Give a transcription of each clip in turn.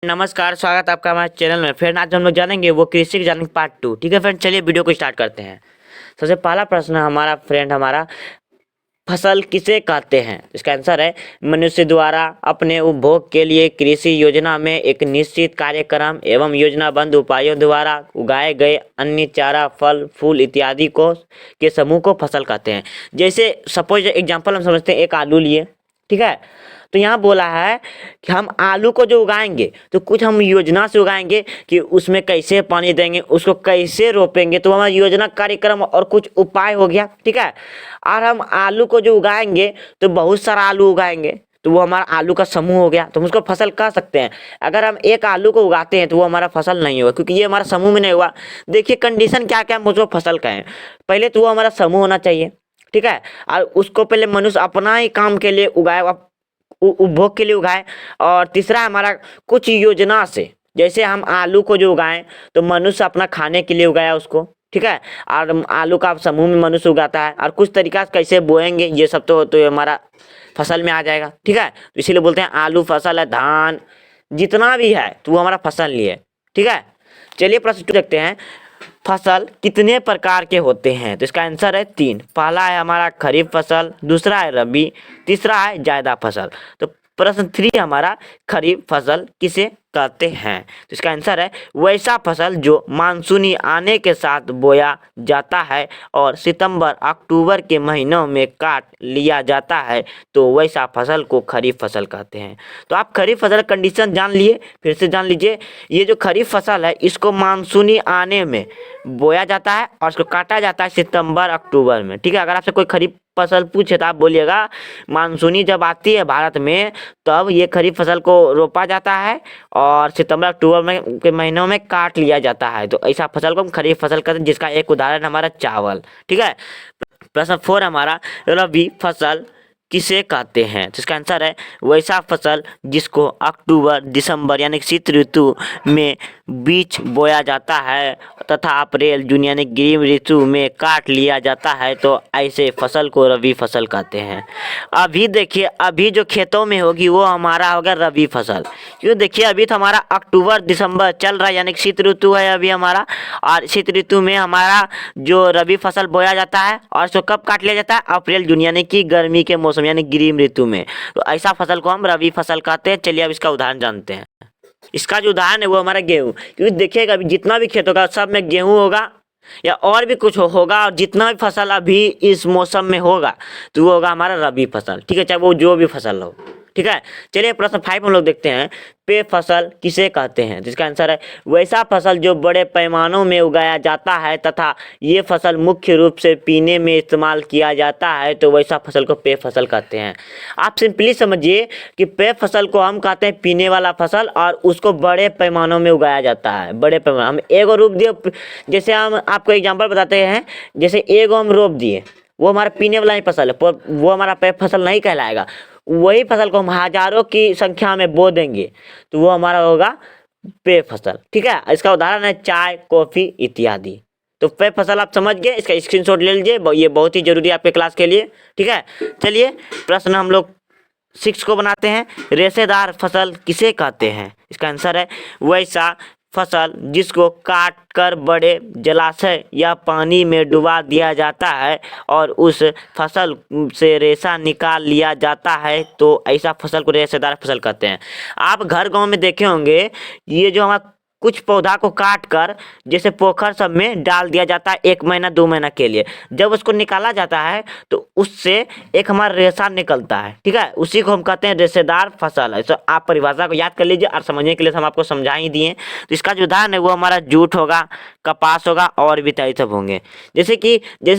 नमस्कार, स्वागत है आपका हमारे चैनल में। फ्रेंड, आज हम लोग जानेंगे वो कृषि जानेंगे पार्ट 2। ठीक है फ्रेंड, चलिए वीडियो को स्टार्ट करते हैं। सबसे पहला प्रश्न हमारा फसल किसे कहते हैं। इसका आंसर है मनुष्य द्वारा अपने उपभोग के लिए कृषि योजना में एक निश्चित कार्यक्रम एवं योजनाबद्ध उपायों द्वारा उगाए गए अन्य चारा, फल, फूल इत्यादि को के समूह को फसल कहते हैं। जैसे सपोज एग्जाम्पल हम समझते हैं, एक आलू लिए, ठीक है। तो यहाँ बोला है कि हम आलू को जो उगाएंगे तो कुछ हम योजना से उगाएंगे कि उसमें कैसे पानी देंगे, उसको कैसे रोपेंगे, तो हमारा योजना कार्यक्रम और कुछ उपाय हो गया, ठीक है। और हम आलू को जो उगाएंगे तो बहुत सारा आलू उगाएंगे तो वो हमारा आलू का समूह हो गया, तो हम उसको फसल कह सकते हैं। अगर हम एक आलू को उगाते हैं तो वो हमारा फसल नहीं होगा, क्योंकि ये हमारा समूह में नहीं हुआ। देखिए कंडीशन क्या क्या हम उसको फसल कहें। पहले तो वो हमारा समूह होना चाहिए, ठीक है। और उसको पहले मनुष्य अपना ही काम के लिए उगाए, उपभोग के लिए उगाए। और तीसरा हमारा कुछ योजना से, जैसे हम आलू को जो उगाएं तो मनुष्य अपना खाने के लिए उगाया उसको, ठीक है। और आलू का समूह में मनुष्य उगाता है, और कुछ तरीका से कैसे बोएंगे ये सब तो ये हमारा फसल में आ जाएगा, ठीक है। तो इसीलिए बोलते हैं आलू फसल है, धान जितना भी है तो वो हमारा फसल ही है, ठीक है। चलिए प्रश्न 2 देखते हैं। फसल कितने प्रकार के होते हैं। तो इसका आंसर है 3। पहला है हमारा खरीफ फसल, दूसरा है रबी, तीसरा है जायदा फसल। तो प्रश्न 3 हमारा खरीफ फसल किसे कहते हैं। तो इसका आंसर है वैसा फसल जो मानसूनी आने के साथ बोया जाता है और सितंबर अक्टूबर के महीनों में काट लिया जाता है, तो वैसा फसल को खरीफ फसल कहते हैं। तो आप खरीफ फसल कंडीशन जान लिए, फिर से जान लीजिए। ये जो खरीफ फसल है इसको मानसूनी आने में बोया जाता है और इसको काटा जाता है सितंबर अक्टूबर में, ठीक है। अगर आपसे कोई खरीफ फसल पूछे तो आप बोलिएगा मानसूनी जब आती है भारत में तब ये खरीफ फसल को रोपा जाता है और सितंबर अक्टूबर में के महीनों में काट लिया जाता है, तो ऐसा फसल को हम खरीफ फसल कहते हैं, जिसका एक उदाहरण हमारा चावल, ठीक है। प्रश्न 4 हमारा रबी फसल किसे कहते हैं। तो इसका आंसर है वैसा फसल जिसको अक्टूबर दिसंबर यानी शीत ऋतु में बीज बोया जाता है तथा अप्रैल जून यानी ग्रीष्म ऋतु में काट लिया जाता है, तो ऐसे फसल को रबी फसल कहते हैं। अभी देखिए, अभी जो खेतों में होगी वो हमारा होगा रबी फसल, क्यों देखिए अभी तो हमारा अक्टूबर दिसंबर चल रहा है यानी शीत ऋतु है अभी हमारा, और शीत ऋतु में हमारा जो रबी फसल बोया जाता है और इसको कब काट लिया जाता है, अप्रैल जून यानी कि गर्मी के मौसम यानी ग्रीष्म ऋतु में, तो ऐसा फसल को हम रबी फसल कहते हैं। चलिए अब इसका उदाहरण जानते हैं। इसका जो उदाहरण है वो हमारा गेहूं, क्योंकि देखिएगा अभी जितना भी खेत होगा सब में गेहूं होगा या और भी कुछ होगा, और जितना भी फसल अभी इस मौसम में होगा तो वो होगा हमारा रबी फसल, ठीक है, चाहे वो जो भी फसल हो, ठीक है। चलिए प्रश्न 5 हम लोग देखते हैं। पेय फसल किसे कहते हैं। जिसका आंसर है वैसा फसल जो बड़े पैमानों में उगाया जाता है तथा ये फसल मुख्य रूप से पीने में इस्तेमाल किया जाता है, तो वैसा फसल को पेय फसल कहते हैं। आप सिंपली समझिए कि पेय फसल को हम कहते हैं पीने वाला फसल, और उसको बड़े पैमानों में उगाया जाता है। बड़े पैमाने हम एक रूप दिए, जैसे हम आपको एग्जाम्पल बताते हैं, जैसे एक हम रोप दिए वो हमारा पीने वाला ही फसल है, वो हमारा पेय फसल नहीं कहलाएगा। वही फसल को हम हजारों की संख्या में बो देंगे तो वो हमारा होगा पेय फसल, ठीक है। इसका उदाहरण है चाय, कॉफी इत्यादि। तो पेय फसल आप समझ गए, इसका स्क्रीनशॉट ले लीजिए, ये बहुत ही जरूरी है आपके क्लास के लिए, ठीक है। चलिए प्रश्न हम लोग 6 को बनाते हैं। रेशेदार फसल किसे कहते हैं। इसका आंसर है वैसा फसल जिसको काट कर बड़े जलाशय या पानी में डुबा दिया जाता है और उस फसल से रेशा निकाल लिया जाता है, तो ऐसा फसल को रेशेदार फसल कहते हैं। आप घर गांव में देखे होंगे, ये जो हमारा कुछ पौधा को काट कर जैसे पोखर सब में डाल दिया जाता है 1 महीना 2 महीना के लिए, जब उसको निकाला जाता है तो उससे एक हमारा रेशा निकलता है, ठीक है, उसी को हम कहते हैं रेशेदार फसल है। तो आप परिभाषा को याद कर लीजिए, और समझने के लिए हम आपको समझा ही दिए। तो इसका जो उदाहरण है वो हमारा जूट होगा, कपास होगा और भी कई सब होंगे। जैसे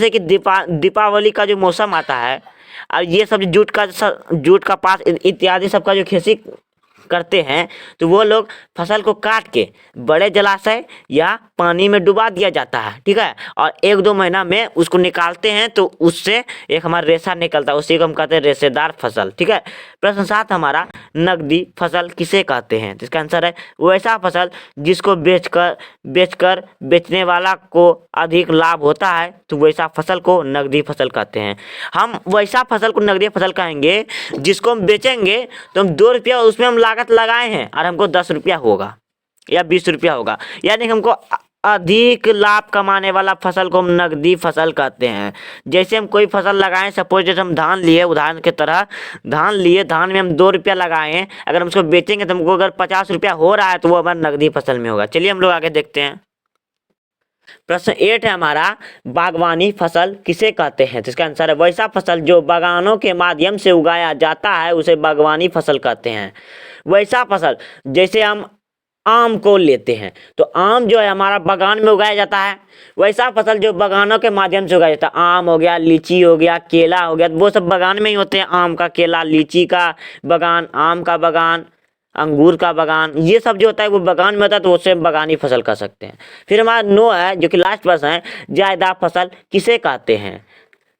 कि दीपावली का जो मौसम आता है और ये सब जूट कपास इत्यादि सबका जो खेती करते हैं, तो वो लोग फसल को काट के बड़े जलाशय या पानी में डुबा दिया जाता है, ठीक है, और 1-2 महीना में उसको निकालते हैं तो उससे एक हमारा रेशा निकलता है, उसी को हम कहते हैं रेशेदार फसल, ठीक है। प्रश्न 7 हमारा नकदी फसल किसे कहते हैं। इसका आंसर है वैसा फसल जिसको बेचकर बेचने वाला को अधिक लाभ होता है, तो वैसा फसल को नकदी फसल कहते हैं। हम वैसा फसल को नकदी फसल कहेंगे जिसको हम बेचेंगे तो हम 2 रुपया उसमें हम लागत लगाए हैं और हमको 10 रुपया होगा या 20 रुपया होगा, यानी हमको अधिक लाभ कमाने वाला फसल को हम नगदी फसल कहते हैं। जैसे हम कोई फसल लगाएं, सपोज जैसे हम धान लिए, उदाहरण की तरह धान लिए, धान में हम 2 रुपया लगाए हैं, अगर हम उसको बेचेंगे तो हमको अगर 50 रुपया हो रहा है तो वो हमारा नगदी फसल में होगा। चलिए हम लोग आगे देखते हैं। प्रश्न 8 है हमारा, बागवानी फसल किसे कहते हैं? तो इसका आंसर है वैसा फसल जो बागानों के माध्यम से उगाया जाता है उसे बागवानी फसल कहते हैं। वैसा फसल, जैसे हम आम को लेते हैं तो आम जो है हमारा बागान में उगाया जाता है। वैसा फसल जो बागानों के माध्यम से उगाया जाता है, आम हो गया, लीची हो गया, केला हो गया, वो सब बागान में ही होते हैं। आम का केला, लीची का बागान, आम का बागान, अंगूर का बागान, ये सब जो होता है वो बागान में होता है, तो उससे हम बागानी फसल कह सकते हैं। फिर हमारा 9 है जो कि लास्ट प्रश्न है, जायदा फसल किसे कहते हैं?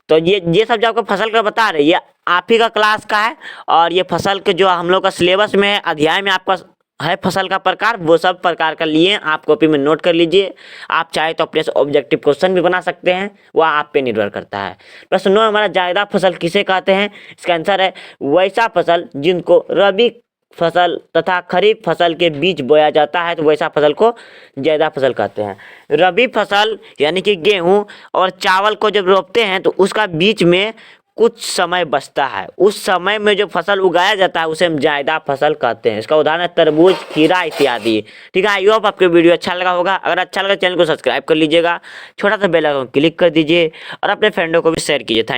तो ये सब जो आपको फसल का बता रहे, ये आप ही का क्लास का है और ये फसल के जो हम लोग का सिलेबस में है, अध्याय में आपका है फसल का प्रकार, वो सब प्रकार का लिए आप कॉपी में नोट कर लीजिए। आप चाहे तो अपने से ऑब्जेक्टिव क्वेश्चन भी बना सकते हैं, वो आप पे निर्भर करता है। प्रश्न 9 हमारा, जायदा फसल किसे कहते हैं? इसका आंसर है वैसा फसल जिनको रबी फसल तथा खरीफ फसल के बीच बोया जाता है, तो वैसा फसल को जायदा फसल कहते हैं। रबी फसल यानी कि गेहूं और चावल को जब रोपते हैं तो उसका बीच में कुछ समय बचता है, उस समय में जो फसल उगाया जाता है उसे हम जायदा फसल कहते हैं। इसका उदाहरण है तरबूज, खीरा इत्यादि। ठीक है, आई होप आपको वीडियो अच्छा लगा होगा। अगर अच्छा लगा चैनल को सब्सक्राइब कर लीजिएगा, छोटा सा बेल आइकन क्लिक कर दीजिए और अपने फ्रेंडों को भी शेयर कीजिए। थैंक